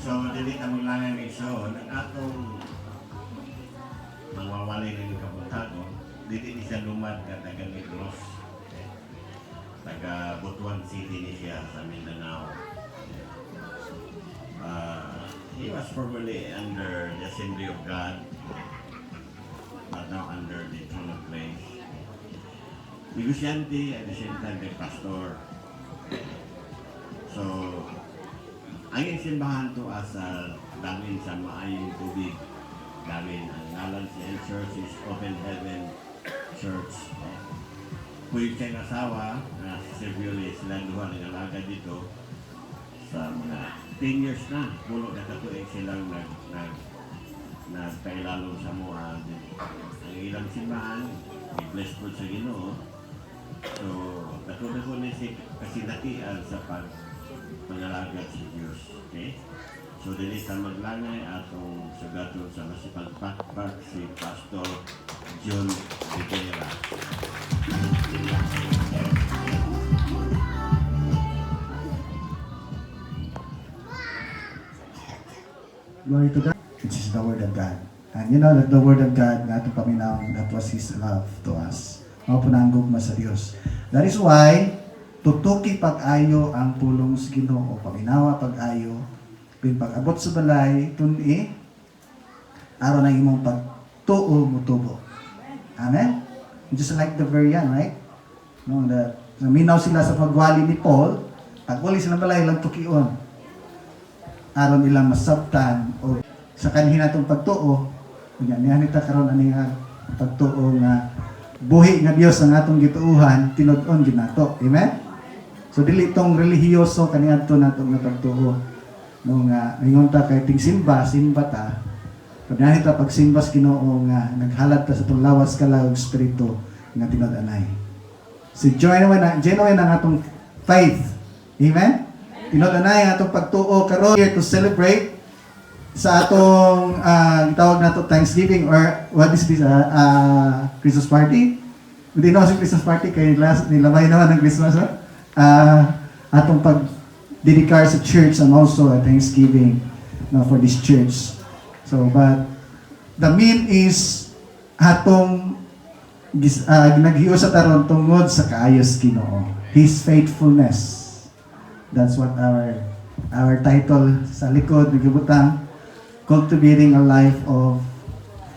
So, dili ka lang ang igsoon, ang atong mawawalay rin yung kabutagon, dili ni siya lumad ka taga Negros, taga Butuan City ni siya sa Mindanao. He was formerly under the Assembly of God, but now under the Throne of Grace. Negosyante at the same time the pastor. So, ang simbahan to as dangin sa maayong tubig. Dangin ang ngalan siya church is Open Heaven Church. Kuya siyang asawa na si Servioli, silang duha ng alaga dito sa mga 10 years na. Pulo na katuig silang nagkailalong sa mga ang ilang simbahan. I-bless po sa Ginoo. So, katulad ko na si kasinatian sa pag-alagad sa Diyos. Okay? So, dili sa maglangay atong sugaton sa masipagpakpak si Pastor John Rivera. Glory to God. This is the Word of God. And you know that the Word of God, nga itong paminawang, that was His love to us. Mga punanggog ma sa Diyos. That is why, tutuki pag-ayo ang pulong sa Ginoo, paminawa pag-ayo, pag-abot sa balay, tuni, araw na imong pagtuo mutubo. Amen? Just like the very young, right? No, naminaw sila sa pagwali ni Paul, pagwali sila balay, lang tukion. Aron ilang masabtan o sa kanhin natong pagtuo, niya nita karon ani nga pagtuo nga buhi nga Dios ang atong gituuhan tinud-on gyud nato. Amen. So dili tong relihiyoso kaniadto natong nga pagtuo. No nga ingon ta kay ting simba ta. Pagani ta pagsimba sa Ginoo nga naghalat ta sa tong lawas kalawog espiritu nga tinud-anay. So genuine ang atong faith. Amen. Tinud-anay ang atong pagtuo karon here to celebrate sa atong tawag nato Thanksgiving or what is this Christmas party. Hindi na si Christmas party kay nilamay naman ng Christmas. Atong pag-dedicate sa church and also a Thanksgiving for this church. So but the mean is atong naghiyo sa taron tungod sa kaayos Ginoo. His faithfulness. That's what our title sa likod nagibutang, cultivating a life of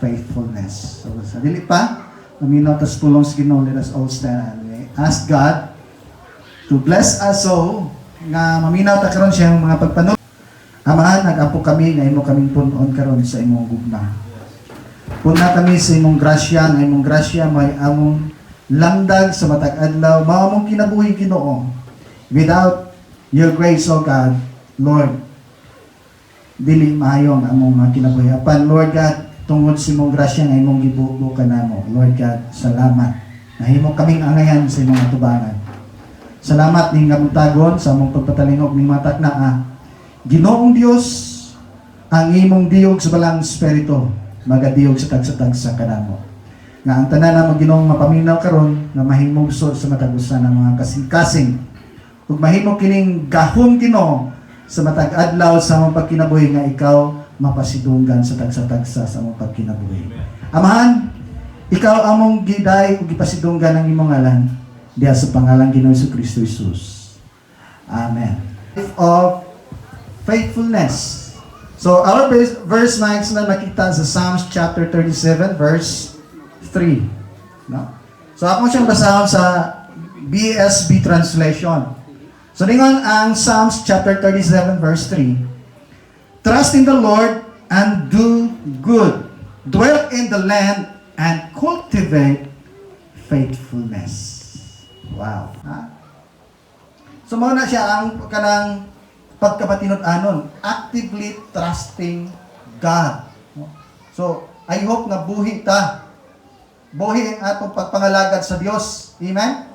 faithfulness. So sa dili pa, maminaw tas pulong sa Ginoo, let us all stand and ask God to bless us so nga maminaw ta karon siyang mga pagpanuno. Amahan, nag-apo kami nga imo kaming punon karon sa imong gugma. Puna kami sa imong grasya, nga imong grasya may among lamdag sa matag adlaw, mao mong kinabuhi Ginoo. Without your grace, O God, Lord, dili maayo ang among mga kinabuhi. Apan, Lord God, tungod sa imong grasya nga imong gibuo kanamo. Lord God, salamat. Nahimo kaming angayan sa imong atubangan. Salamat ning kabutagon sa among pagpatalingog ning matak na Ginoong Dios, ang imong diog sa balang espiritu, magadiog sa tag sa kanamo. Nga ang tanan na Ginoong mapaminaw karon nga mahimugso sa matagusan ng mga kasing-kasing. Ug mahimo kining gahom Ginoo sa matag adlaw sa among pagkinabuhi nga ikaw mapasidunggan sa tagsa-tagsa sa among pagkinabuhi. Amahan, ikaw among giday ug gipasidunggan ang imong ngalan diha sa pangalan Ginoong Kristo Jesus. Amen. Of faithfulness. So our verse next na makita sa Psalms chapter 37 verse 3. No? So ako siyang basahon sa BSB translation. So ningon ang Psalms chapter 37 verse 3. Trust in the Lord and do good. Dwell in the land and cultivate faithfulness. Wow. Ha? So mao na siya ang kanang pagkapatinod-anon, actively trusting God. So I hope nga buhi ta. Buhi ang atong pagpangalagad sa Dios. Amen.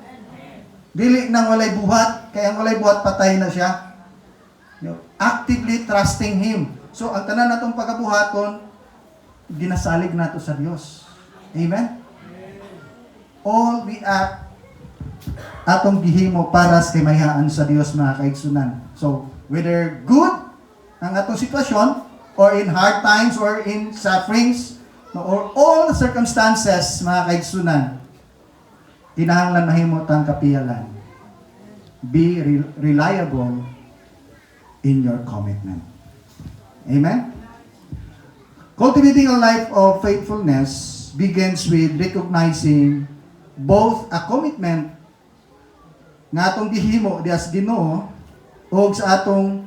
Dili nang walay buhat, kaya ang walay buhat patay na siya. Actively trusting Him. So, ang tanan natong pagkabuhaton, ginasalig nato sa Dios. Amen? All we act, atong gihimo para sa kaymahaan sa Dios mga kaigsunan. So, whether good ang atong sitwasyon, or in hard times, or in sufferings, no, or all the circumstances, mga kaigsunan, kinahanglan mahimo tang kapiyalan. Be reliable in your commitment. Amen? Cultivating a life of faithfulness begins with recognizing both a commitment nga atong gihimo dias Ginoo o sa atong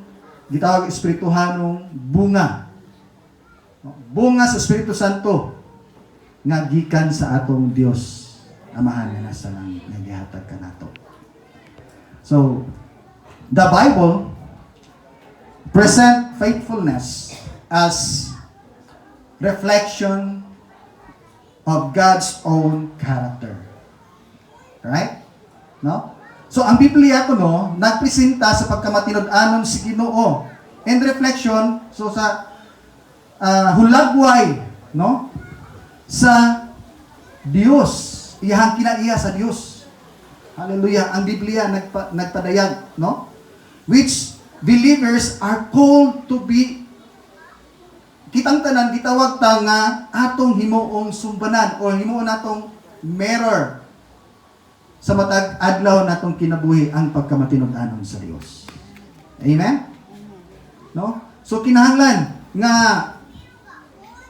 gitawag espirituhanong bunga. Bunga sa Espiritu Santo nga gikan sa atong Dios Amahan nga nasa langit nga gihatag kanato. So, the Bible present faithfulness as reflection of God's own character. Right? No? So, ang Biblia ko nagpresenta sa pagkamatinud-anon si Ginoo. And reflection, so sa hulagway, no? Sa Dios. Iyahang kinaiya sa Dios. Hallelujah. Ang Biblia nagpadayag, no? Which believers are called to be, kitang tanan, gitawag ta nga atong himuong sumbanan o himuon natong mirror sa matag adlaw natong kinabuhi ang pagkamatinud-anon sa Dios. Amen? No? So kinahanglan nga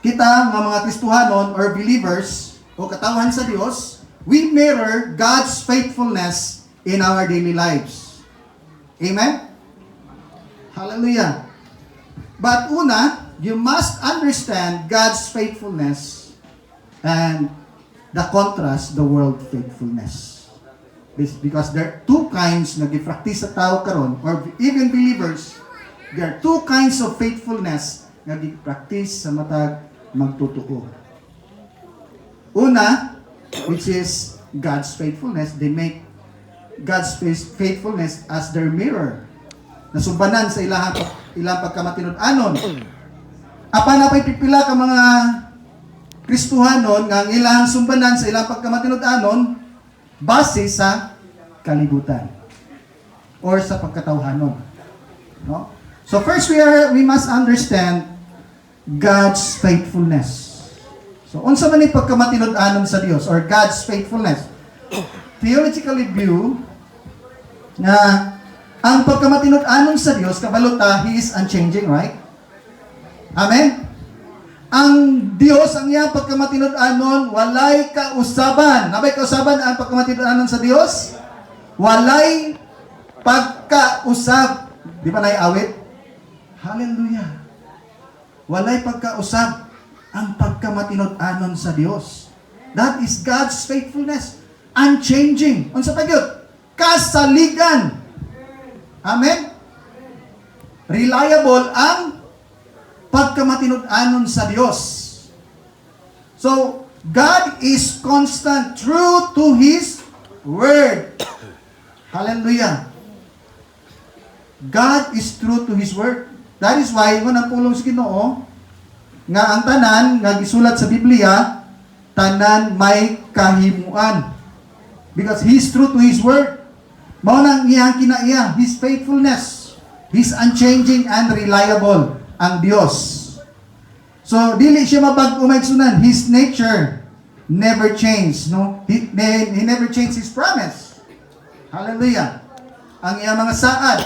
kita nga mga Kristohanon or believers o katawhan sa Dios, we mirror God's faithfulness in our daily lives. Amen? Hallelujah. But una, you must understand God's faithfulness and the contrast, the world faithfulness. Because there are two kinds na gipractice sa tao karon or even believers, there are two kinds of faithfulness na gipractice sa matag magtutuo. Una, which is God's faithfulness, they make God's faithfulness as their mirror. Nasumbanan sa ilang pagkamatinud-anon. Apan napay pipila ka mga Kristohanon nga ang ilang sumbanan sa ilang pagkamatinud-anon base sa kalibutan or sa pagkatawhanon. No? So first we must understand God's faithfulness. So unsa man ni pagkamatinud-anon sa Dios or God's faithfulness? Theologically view na ang pagkamatinud-anon sa Dios kabalota, He is unchanging, right? Amen? Ang Dios, ang iyang pagkamatinud-anon, walay kausaban. Nabay kausaban ang pagkamatinud-anon sa Dios? Walay pagkausab. Di ba naiawit? Hallelujah. Walay pagkausab ang pagkamatinud-anon sa Dios. That is God's faithfulness. Unchanging. Unsa pa gyud? Kasaligan. Amen? Reliable ang pagkamatinud-anon sa Dios. So, God is constant, true to His Word. Hallelujah. God is true to His Word. That is why, nang pulong sa Ginoo, nga ang tanan, nga gisulat sa Biblia, tanan may kahimuan. Because He is true to His Word. Mao nang iyang kinaiya, His faithfulness. He's unchanging and reliable ang Dios. So, dili siya mabag-o maigsunan. His nature never changed. No? He never changed His promise. Hallelujah. Ang iyang mga saad.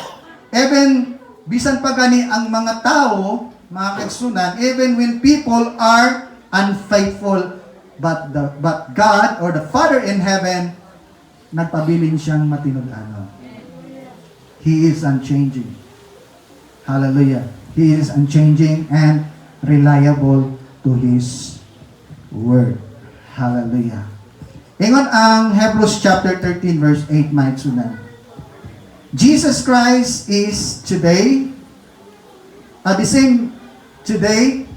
Even, bisan pa gani ang mga tao, mga kaigsunan, even when people are unfaithful, but God or the Father in heaven, nagpabiling siyang matinud-anon. He is unchanging. Hallelujah. He is unchanging and reliable to His Word. Hallelujah. Ingon ang Hebrews chapter 13 verse 8 maigsunan. Jesus Christ is today, the same today,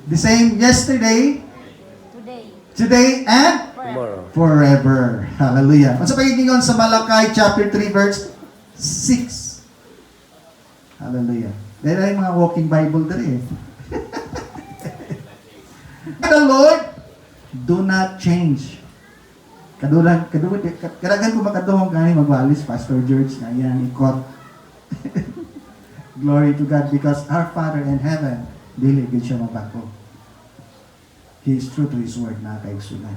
the same yesterday, today, and forever. Hallelujah. Unsa pagigingon sa Malakay chapter 3 verse 6. Hallelujah. Dahil ay mga walking Bible dali. The Lord do not change. Kadagan ko makaduhong kani magwalis Pastor George nga yan ikot. Glory to God, because our Father in heaven, dili gid siya mabago. He is true to His word na kaigsunan.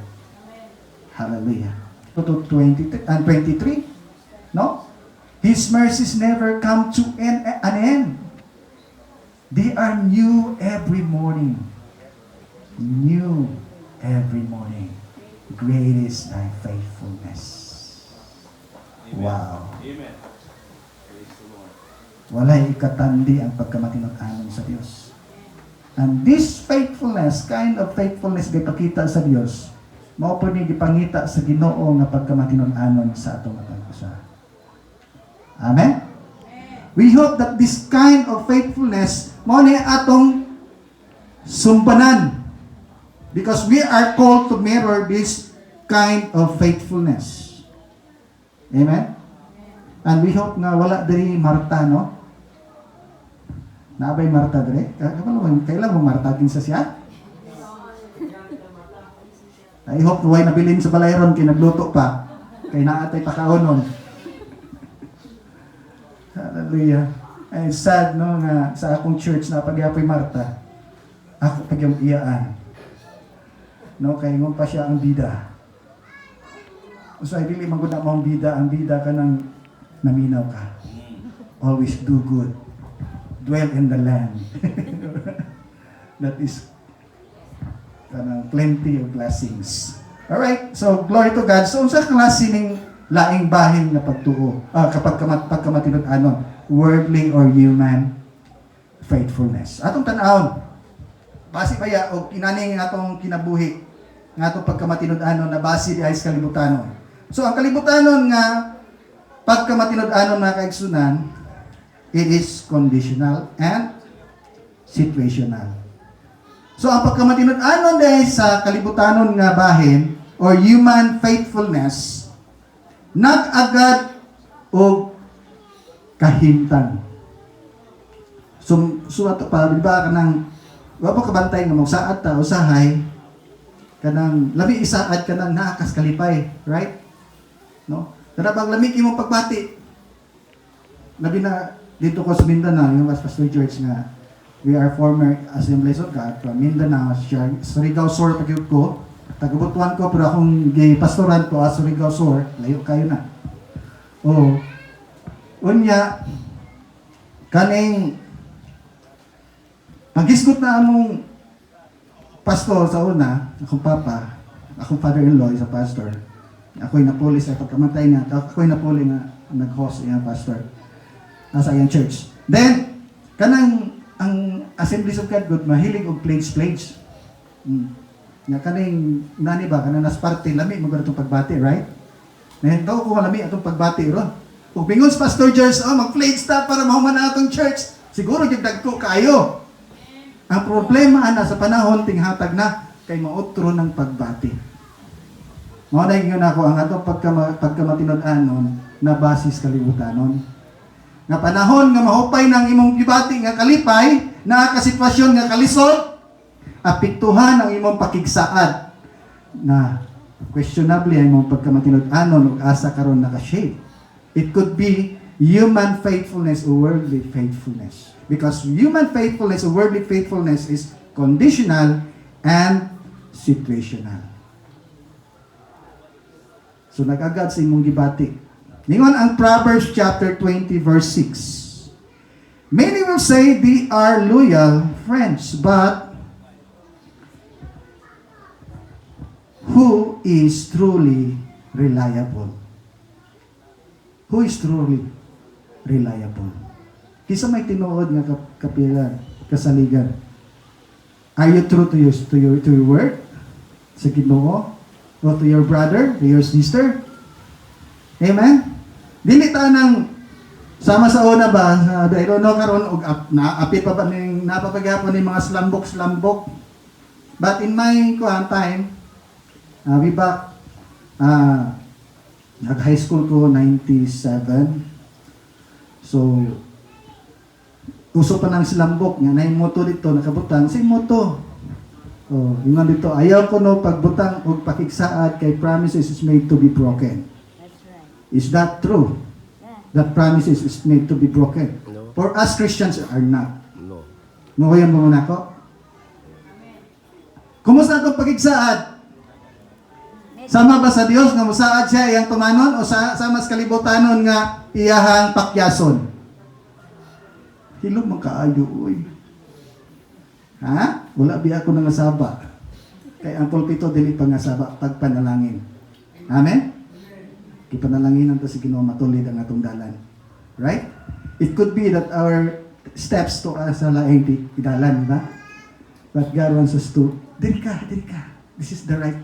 Hallelujah. To 20 and 23, no? His mercies never come to an end. They are new every morning. New every morning. Great is thy faithfulness. Wow. Amen. Praise the Lord. Walay ikatandi ang pagkamatinud-anon sa Dios. And this faithfulness, kind of faithfulness gipakita sa Dios, mao po ni gipangita sa Ginoo nga pagkamatinud-anon sa atong matang usa. Amen. We hope that this kind of faithfulness mao ni atong sumbanan, because we are called to mirror this kind of faithfulness. Amen? And we hope na wala diri Marta, no? Naabay Marta diri? Kailan mo Marta kinsa siya? I hope way nabilin sa balayron kay nagluto pa. Kay naatay pakaonon. Hallelujah. Ay sad, no, nga sa akong church na pagyapoy Marta. Ako pagyang iyaan. No, kay ngon pa siya ang bida. So I dili man gud na mo ang bida ka nang naminaw ka. Always do good. Dwell in the land. That is kanang plenty of blessings. Alright, so glory to God. So unsa klase ning laing bahin nga pagtuo? Kapag pagkamatinud-anon, worldly or human faithfulness. Atong tan-awon. Base baya og kinani nga atong kinabuhi nga atong pagkamatinud-anon na base di ay sa kalibutanon. So ang kalibutanon nga pagkamatinud-anon na kaigsunan, it is conditional and situational. So ang pagkamatinud-anon dahil sa kalibutanon nga bahin or human faithfulness, nag-agad o kahimtang. So ato pa, di ba, kanang wapo kabantay nga magsaad ta, usahay, kanang labi isaad, kanang naakas kalipay, right? No? Kada bang lami imong pagbati, labi na dito ko sa Mindanao, yung Pastor George nga, we are former Assemblies of God from Mindanao, Surigao Sur, pagyod ko, taga-Butuan ko, pero akong gay pastoran ko, Surigao Sur, layo kayo na. Oo. Unya, kaning, paghisgot na among pastor sa una, akong papa, akong father-in-law, isa pastor, ako'y napuli sa pagkamatay niya, ako'y napuli nga nag-host niya pastor sa iyang church. Then, kanang ang Assemblies of God good mahilig og plates. Nga kaning nani ba kanang nas parte lami mo gadtong pagbati, right? Nahinto ko lami atong pagbati ron. Ug bingon sa Pastor George, mag-plates ta para mahuman na atong church. Siguro gyud dagko kayo. Ang problema ana sa panahon tinghatag na kay mautro ng pagbati. Mao na ingon ako ang atong pagkamatinud-anon na basis kalibutanon. Nga panahon nga mahupay ng imong gibati nga kalipay, na kasitwasyon nga kalisod, apektuhan ang imong pakigsaad na questionably ang imong pagkamatinud-anon ug asa karon naka-shape. It could be human faithfulness or worldly faithfulness. Because human faithfulness or worldly faithfulness is conditional and situational. So nag-agad sa imong gibati. Ningon ang Proverbs chapter 20 verse 6. Many will say they are loyal friends, but who is truly reliable? Who is truly reliable? Kisa may tinuod nga kapilan, kasaligan. Are you true to your word? Sa Ginoo? O to your brother, to your sister? Amen? Dili ta nang sama sa una ba, I don't know karon og naapit pa ba ning napapaghapon ni mga slambok. But in my time, way back, nag-high school ko, 97. So, uso pa ng slambok, nga na yung moto dito, nakabutang, sa moto. Oh, yung dito, ayaw ko no, pagbutang o pakiksaad kay promises is made to be broken. That's right. Is that true? Yeah. That promises is made to be broken? No. For us Christians are not. No. Mukuyan mo muna ako. Kumusta itong pagigsaad? Sama ba sa Dios nga musaad siya iyang tumanon o sama sa kalibutanon nga iyahang pakyason? Hilom magkaayo, uy. Ha? Wala biya ako nangasaba. Kay ang pulpito dili pangasaba pagpanalangin. Amen? Ipanalangin ang to si Ginoo matulid ang atong dalan. Right? It could be that our steps to sa laing di dalan, ba? But God wants us to, dili ka. This is the right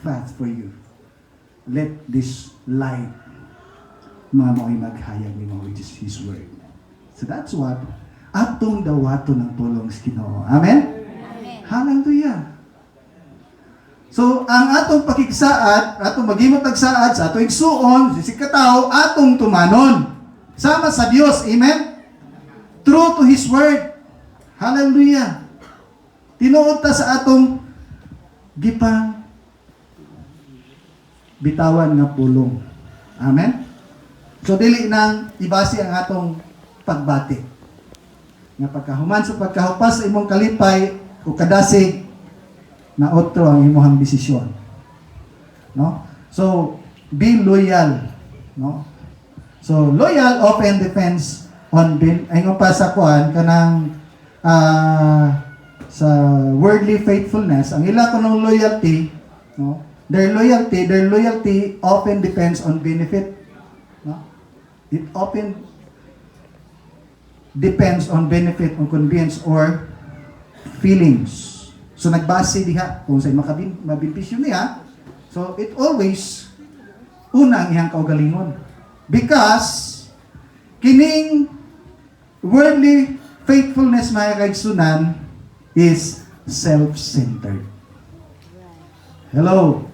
path for you. Let this light mga mo'y maghayag ni mo, which is His Word. So that's what atong dawato ng tulong sa Ginoo. Amen? Amen. Hallelujah. So, ang atong pakigsaad, atong maghimot tagsaad sa atong igsuon, si katawo, atong tumanon. Sama sa Dios. Amen? True to His Word. Hallelujah. Tinuod ta sa atong gipang bitawan nga pulong. Amen? So, dili nang ibasi ang atong pagbati. Nga pagkahuman sa pagkahupas sa imong kalipay o kadasig, na otro ang imong desisyon. No? So, be loyal. No? So, loyal often depends on ayong pa sa kuan kanang sa worldly faithfulness. Ang ila ko ng loyalty, no? Their loyalty often depends on benefit. No? It often depends on benefit, on convenience, or feelings. So nagbase diha kung sa'y mabimpisyo niya. So it always una ang iyang kaugalingon. Because kining worldly faithfulness mga kaigsunan is self-centered. Hello.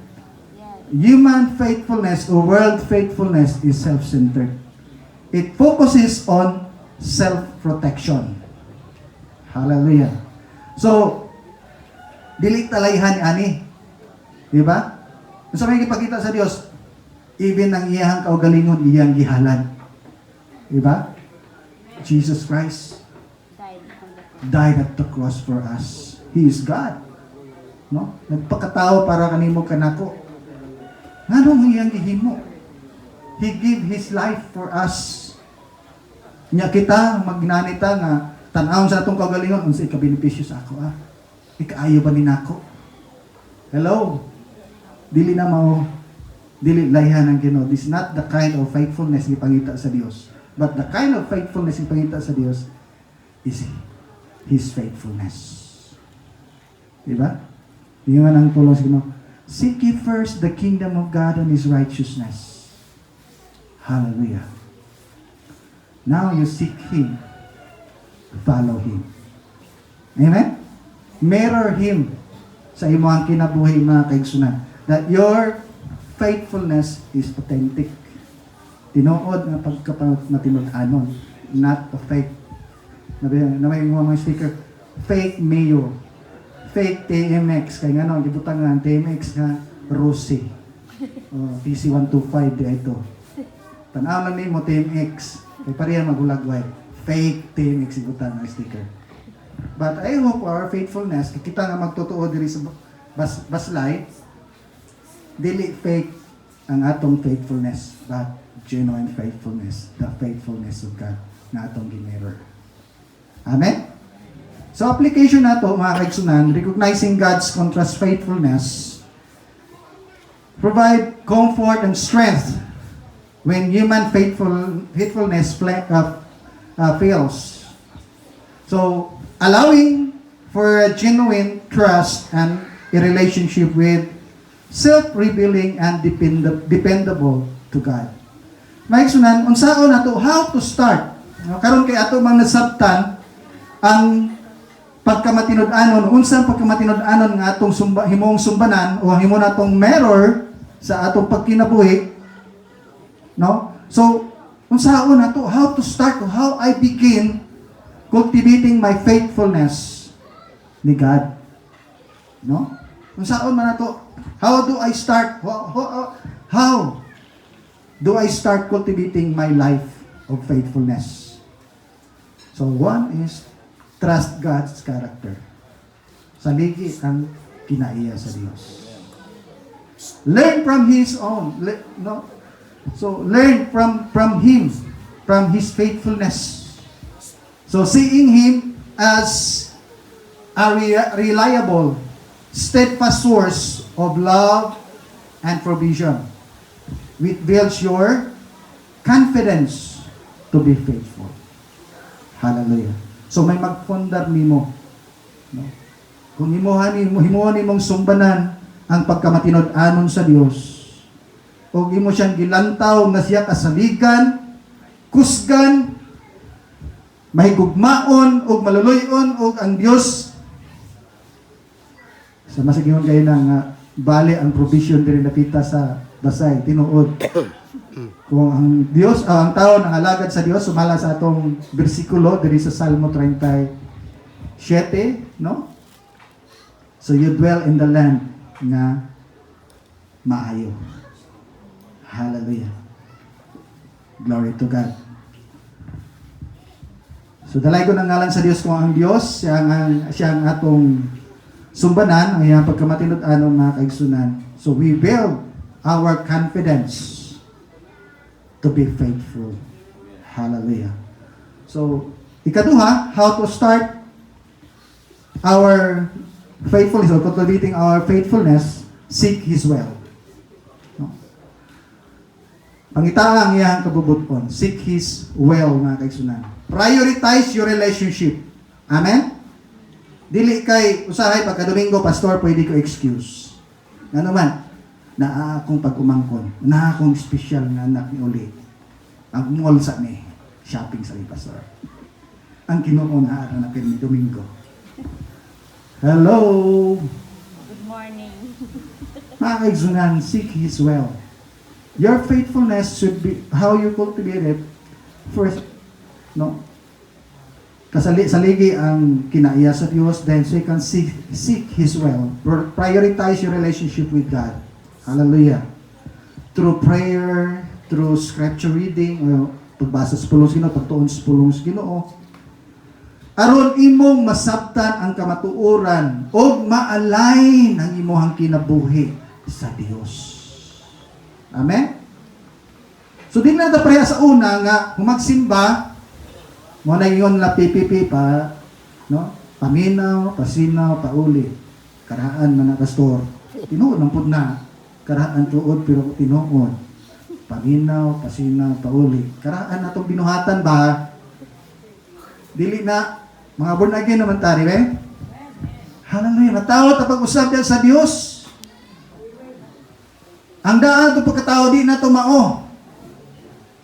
Human faithfulness or world faithfulness is self-centered. It focuses on self-protection. Hallelujah. So, dili talayhan ani. Di ba? Kung sa may ipakita sa Dios, even ang iyang kaugalingon, iyang gihalan. Di ba? Jesus Christ died at the cross for us. He is God. No? Nagpakatao para kanimo kanako. Nganong iyang gihimo? He gave His life for us. Nya kita magnanita nga tan-awon sa atong kaugalingon unsa ikabenepisyo sa ako Ikaayo ba ni nako? Hello? Dili layhan ang Ginoo. This is not the kind of faithfulness ipangita sa Dios. But the kind of faithfulness ipangita sa Dios is His faithfulness. Diba? Yung ang tulong sa Ginoo. Seek ye first the kingdom of God and His righteousness. Hallelujah. Now you seek Him. Follow Him. Amen? Mirror Him sa imong kinabuhi mga kaigsunan. That your faithfulness is authentic. Tinuod nga pagkapatinud-anon. Not a fake. Na may mga sticker. Fake mayor. Fake TMX. Kaya nga no, gibutang nga TMX nga Rossi. PC125 di ito. Tanaw lang nimo TMX. Kaya pareha magulagway. Fake TMX gibutang nga sticker. But I hope our faithfulness, kita nga magtotoo diri sa baslay, dili fake ang atong faithfulness, but genuine faithfulness, the faithfulness of God na atong gimirror. Amen? So application nato mga kaigsunan, recognizing God's contrast faithfulness, provide comfort and strength when human faithfulness fails. So, allowing for a genuine trust and a relationship with self-revealing and dependable to God. Maigsunan, unsaon nato how to start. Karon kay ato mang nasabtan ang pagkamatinud-anon, unsang pagkamatinud-anon nga atong himong sumbanan o himo natong mirror sa atong pagkinabuhi. No? So, unsaon nato how to start, how I begin cultivating my faithfulness ni God. No? Kung saan man nato, how do I start? How do I start cultivating my life of faithfulness? So one is trust God's character. Saligi ang kinaiya sa Dios. Learn from His own. No? So learn from Him, from His faithfulness. So seeing Him as a reliable, steadfast source of love and provision, which builds your confidence to be faithful. Hallelujah. So may magpundar nimo. No? Kung himuhan nimong sumbanan ang pagkamatinud-anon sa Dios, o imo siyang gilantaw nga siya kasaligan, kusgan, mahigugmaon o maluluyon o ang Dios sa masigihon kayo ng bali ang provision diri napita sa basay tinuod. Kung ang Dios ang tao nang alagad sa Dios sumala sa atong bersikulo diri sa Salmo 37, no? So you dwell in the land nga maayo. Hallelujah. Glory to God. So dalay ko ng ngalan sa Dios kung ang Dios siya ang atong sumbanan, ang iyang pagkamatinud-anon mga kaigsunan. So we build our confidence to be faithful. Hallelujah. So, ikaduha, how to start our faithfulness or cultivating our faithfulness, seek His will. No? Pangita ang iyang kabubuton, seek His will mga kaigsunan. Prioritize your relationship. Amen? Dili kay usahay pagka Domingo, pastor, pwede ko excuse. Ano man, na akong pag-umangkon, na akong special na anak ni Uli. Ang mall sa ni, shopping sa ni pastor. Ang kinuon na araw na ni Domingo. Hello! Good morning. Mga kaigsunan, seek His will. Your faithfulness should be how you cultivate it. First, no? Saligi ang kinaiya sa Diyos, then second, seek His will. Prioritize your relationship with God. Hallelujah. Through prayer, through scripture reading, pagbasa sa pulong Ginoo, pagtuon sa pulong Ginoo. Aron imong masabtan ang kamatuoran o ma-align ang imong kinabuhi sa Dios. Amen? So din na pareha sa una nga humagsimba mo na yun na PPP pa, no? Paminaw, pasinaw, pauli. Karaan man na pastor. Tinuod ng pud na. Karaan tuod pero tinuod. Paminaw, pasinaw, pauli. Karaan na itong binuhatan ba? Dili na. Mga born again naman tari, eh? Hallelujah. Natawat ang pag-usap yan sa Diyos. Ang daan itong pagkatao di na tumao.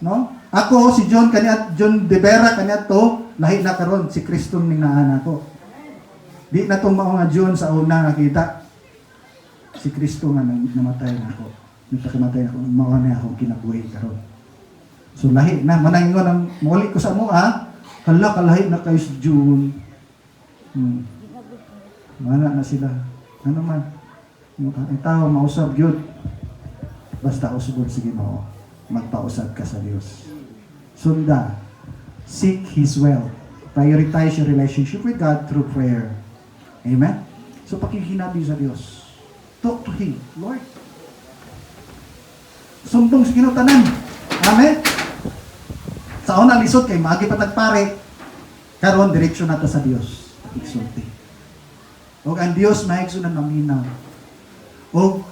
No? Ako, si John de Vera kanya to, lahi na karon si Kristo ning naan ako. Di na tong mao nga John sa una nakita. Si Kristo nga namatay na ako. Nagpakamatay ako, mao na ako kinabuhi karon. So lahi na manangingon ang muli ko sa mo hala kalahi na kay si John. Mana na sila. Ano man? Yung tao mausab gyud. Basta usbon sige mao. Magpausab ka sa Dios. Sunda, seek His will. Prioritize your relationship with God through prayer. Amen? So, pakikinabi sa Diyos. Talk to Him. Lord, sumbong sa kinutanan. Amen? Sa unang lisod kay magi patagpare, karon direksyon nato sa Diyos. Iksulti. O ang Diyos maigso na naminaw. O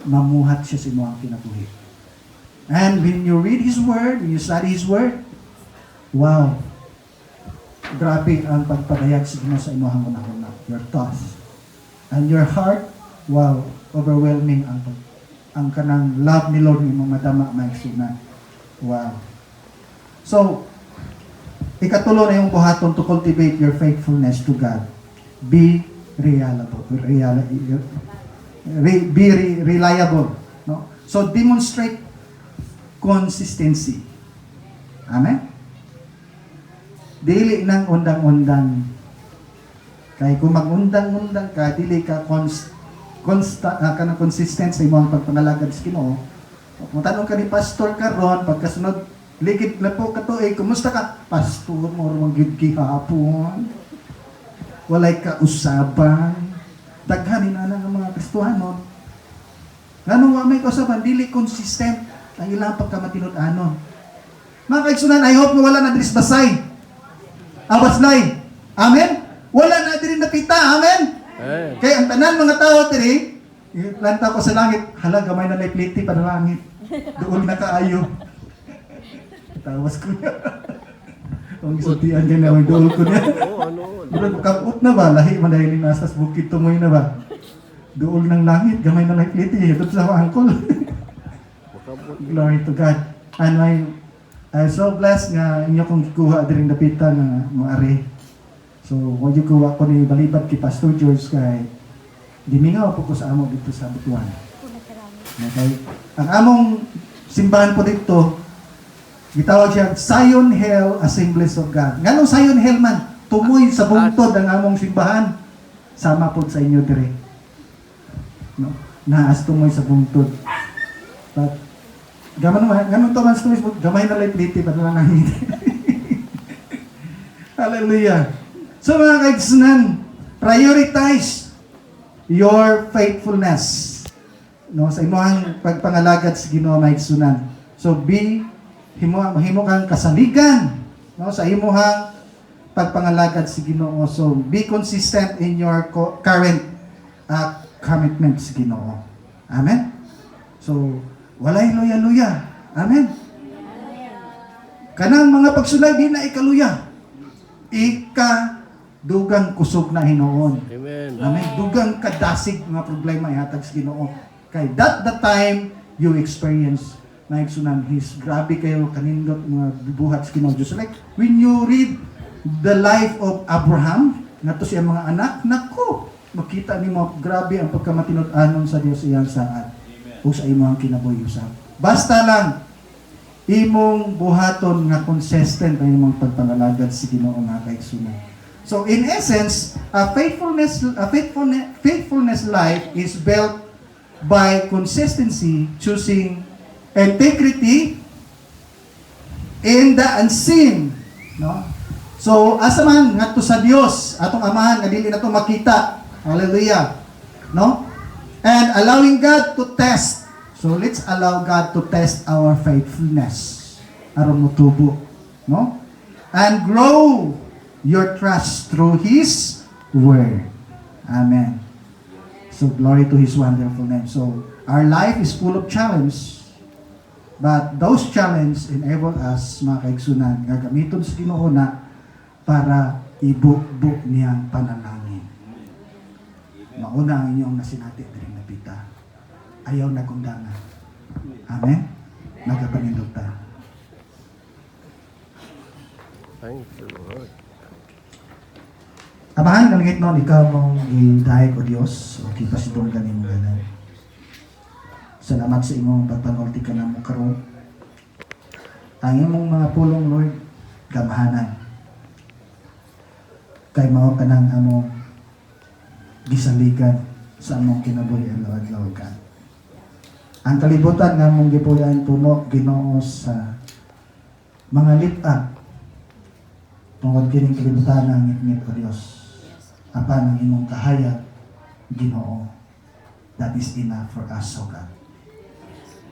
mamuhat siya sa mga kinabuhi. And when you read His Word, when you study His Word, wow, grabe ang pagpadayag sa Ginoo sa imuhang una-una. Your thoughts. And your heart, wow, overwhelming ang kanang love ni Lord ni mong madama maigsunan. Wow. So, ikatulo na yung buhaton to cultivate your faithfulness to God. Be reliable. Be reliable. No? So, demonstrate consistency. Amen? Dili nang undang-undang. Kaya kung mag-undang-undang ka, dili ka consistent sa imong pagpangalagad sa Ginoo. Kung tanong ka ni pastor karon, pagkasunod Likit na po kato kumusta ka? Pastor mo ron gid gihapon. Walay ka usaban. Daghanin na nga mga Kristohanon. Nganong wa may kausaban dili consistent ang ilang pagkamatinud-anon. Mga kaigsunan, I hope na wala na diris basay. Abaslay. Amen? Wala na diri napita. Amen? Kaya ang tanan mga tao diri, lanta ko sa langit, hala gamay na pliti pa na langit. Doon na kaayo. Tawas ko niya. Ang isultian niya na may dool ko niya. Murag kaput na ba? Lahi man dahil nasa bukid tumoy na ba? Dool ng langit, gamay na pliti. Ito sa angkol. Glory to God. And I'm so blessed nga inyo kong kuha diring dapita nga moari. So, wag yung kuha ko ni balibad kay Pastor George kay dimingaw po ko sa amo dito sa Butuan. Okay? Ang among simbahan po dito, gitawag siya Zion Hill Assemblies of God. Nganong Zion Hill man? Tumoy sa bungtod ang among simbahan. Sama po sa inyo dire. No? Naas tumoy sa bungtod. But ganun to man sa Facebook, gamay na light dito, pa na lang Hallelujah. So mga kaigsunan, prioritize your faithfulness. No, sa imong pagpangalagad sa Ginoo mga kaigsunan. So himo kang kasaligan, no, sa imong pagpangalagad sa Ginoo. So be consistent in your current commitment sa Ginoo. Amen. So walay luya-luya. Amen. Kanang mga pagsulay di na ikaluya. Dugang kusog na Hinoon. Amen. Amen. Dugang kadasig mga problema ihatag sa Ginoo. Kay that the time you experience na igsunan His grabe kayo kanindot mga buhat sa Ginoo. Just like when you read the life of Abraham, ngadto siya mga anak, nako, makita nimo grabe ang pagkamatinud-anon sa Dios iyang saad. O sa imong kinabuhi-usab. Basta lang imong buhaton nga consistent ang imong pagpangalagad sa Ginoo nga kaigsunan. So in essence, a faithfulness life is built by consistency, choosing integrity in the unseen, no? So asa man ngadto sa Dios atong amahan nga dili nato makita. Hallelujah. No? And allowing God to test. So let's allow God to test our faithfulness. Aron mo tubo. No? And grow your trust through His Word. Amen. So glory to His wonderful name. So our life is full of challenge. But those challenges enable us, mga kaigsunan, gagamiton sa Ginoo na para ibukbuk niyang panalangin. Mauna ang inyong nasinati diring napita. Ayaw na kundangan. Amen? Nagapanindog ta. Thank you, Lord. Amahan, nalingit noon, ikaw mong gidahig o Diyos, o kipasitong ganin mo ganun. Salamat sa imong pagpanulti ka na mo karon. Ang imong mga pulong, Lord, gamahanan. Kay mao ka ng among gisaligan sa among kinabuhi adlaw-adlaw ka. Ang kalibutan nga among gipuy-an puno Ginoo sa mga litag tungod kining kalibutan ng ngit-ngit o Dios. Apan ang imong kahayag Ginoo. That is enough for us, O God.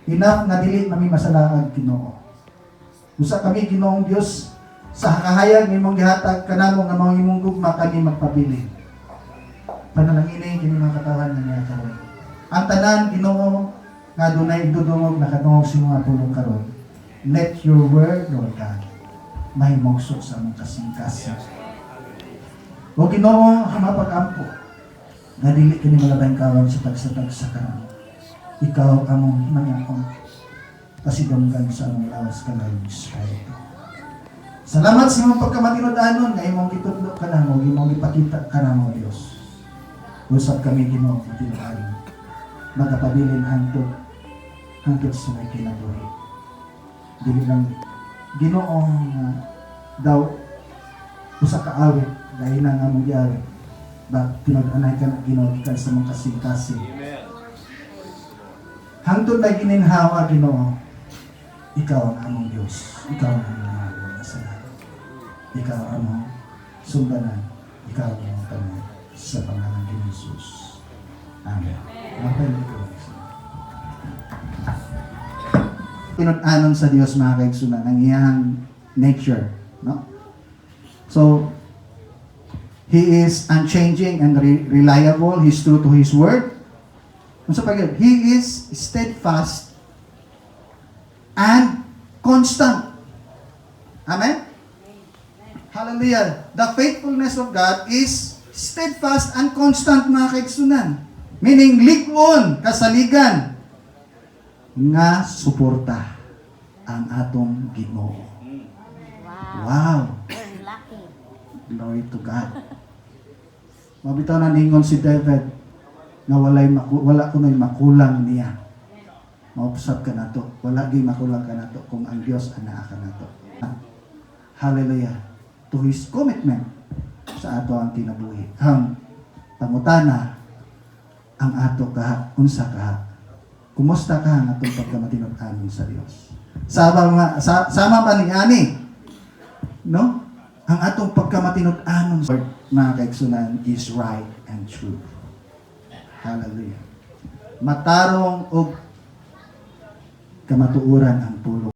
Enough na dili nami masalaag Ginoo. Usa kami Ginoong Dios sa kahayag nimong gihatag kanamo nga mga imong gugma kami magpabilin. Panalangin kini mga katawan nga niya karon. Ang tanan Ginoo nga dunay dudungog nakadungog sa mga pulong karon. Let your word, Lord God, mahimugso sa among kasing-kasing. O Ginoo, mapag-ampo nga dili kini malabay kawan sa tagsatag sa karon. Ikaw among manyakon pasidonggan sa among lawas kalayong Espiritu. Salamat sa imong pagkamatinud-anon nga imong gitudlo kanamo, imong ipakita kanamo Dios. Usab kami Ginoo tinuan. Magapabilin hangtod sa may kinabuhi. Dili lang Ginoo daw usa ka awit dahil na nga mong giawit. Ba tinud-anay ka na Ginoo gikan sa mong kasing-kasing. Hangtod na gininhawa Ginoo ikaw ang among Diyos, ikaw ang among mga kasalanan. Ikaw ang among sumbanan, ikaw ang among tanong sa pangalan ni Jesus. Amen. Mapel ko. Pinag-anon sa Diyos mga kaigsunan ang iyang nature, no? So, He is unchanging and reliable. He's true to His word. Unsa pa gyud? He is steadfast and constant. Amen? Hallelujah. The faithfulness of God is steadfast and constant mga kaigsunan. Meaning, lig-on, kasaligan, nga suporta ang atong Ginoo. Wow! You're lucky. Glory to God. Mabitaw na ningon si David nga wala ko na'y makulang niya. Maupsap ka na to. Wala di makulang ka na to kung ang Diyos anaa ka na to. Hallelujah. To His commitment sa ato ang kinabuhi. Ang pangutana ang ato kaha, unsa kaha. Kumusta ka ang atong pagkamatinud-anon sa Dios? Sama ba ni ani? No? Ang atong pagkamatinud-anon sa mga kaigsunan is right and true. Hallelujah. Matarong og kamatuoran ang pulo.